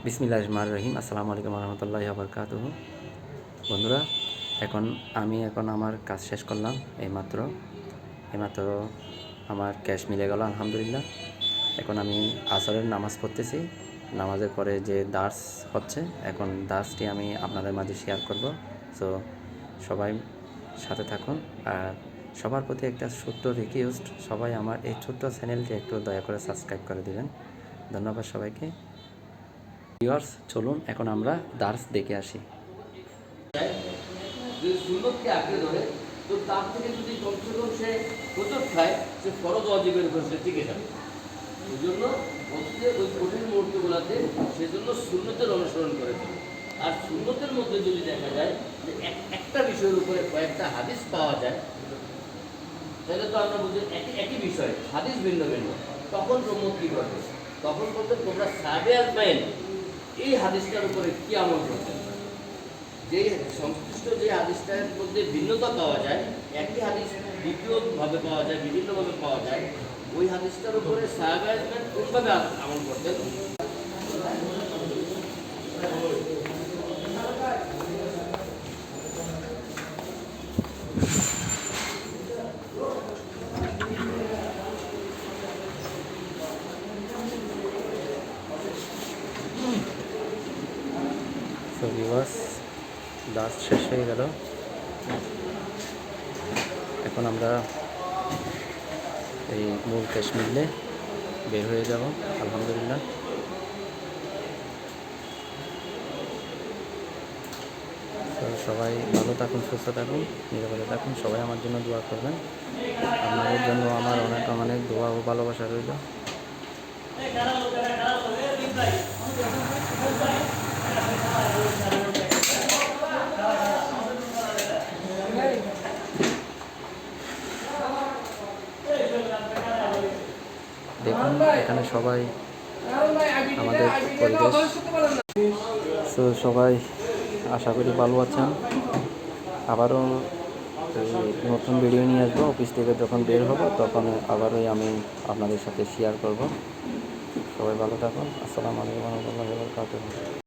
বিসমিল্লাহির রহমানির রহিম। আসসালামু আলাইকুম রহমতুল্লাহি ওয়া বারাকাতুহু। বন্ধুরা, এখন আমার কাজ শেষ করলাম। এইমাত্র আমার ক্যাশ মিলে গেল, আলহামদুলিল্লাহ। এখন আমি আসরের নামাজ পড়তেছি। নামাজের পরে যে দার্স হচ্ছে, এখন দার্সটি আমি আপনাদের মাঝে শেয়ার করব। সো সবাই সাথে থাকুন। আর সবার প্রতি একটা ছোট্ট রিকোয়েস্ট, সবাই আমার এই ছোট্ট চ্যানেলটি একটু দয়া করে সাবস্ক্রাইব করে দিবেন। ধন্যবাদ সবাইকে। ভিউয়ার্স, চলুন এখন আমরা দার্স দেখে আসি। যদি সুন্নতকে আঁকড়ে ধরে, তো তার থেকে যদি কমসে কম সে প্রচুর খায়, সে ফরজ ওয়াজিবের উপর সে টিকে যাবে। ওই জন্য বলতে ওই কঠিন মুহূর্তগুলোতে সেজন্য সুন্নতের অনুসরণ করে থাকে। আর সুন্নতের মধ্যে যদি দেখা যায় যে একটা বিষয়ের উপরে কয়েকটা হাদিস পাওয়া যায়, তাহলে তো আমরা বুঝি একই বিষয়, হাদিস ভিন্ন ভিন্ন। তখন উম্মত কি করবে? তখন বলতে তোমরা সাহাবে আজমাইন এই হাদিসটার উপরে কি আমল করবে? যে সংশ্লিষ্ট যে হাদিসটার মধ্যে ভিন্নতা পাওয়া যায়, একই হাদিস দ্বিতীয়ভাবে পাওয়া যায়, বিভিন্নভাবে পাওয়া যায়, ওই হাদিসটার উপরে সাহাবা আজমাইন কোনভাবে আমল করতেন? সো ভিউয়ার্স, দার্স শেষ হয়ে গেল। এখন আমরা এই মূল ক্যাশ মিললে বের হয়ে যাব, আলহামদুলিল্লাহ। তো সবাই ভালো থাকুন, সুস্থ থাকুন, নিরাপদে থাকুন। সবাই আমার জন্য দোয়া করবেন। আপনাদের জন্য আমার অনেক অনেক দোয়া ও ভালোবাসা রইল। দেখুন এখানে সবাই আমাদের পরিবেশ। তো সবাই আশা করি ভালো আছেন। আবারও নতুন ভিডিও নিয়ে আসবো। অফিস থেকে যখন বের হব তখন আবারই আমি আপনাদের সাথে শেয়ার করব। সবাই ভালো থাকুন। আসসালামু আলাইকুম ওয়া রাহমাতুল্লাহি ওয়া বারাকাতুহু।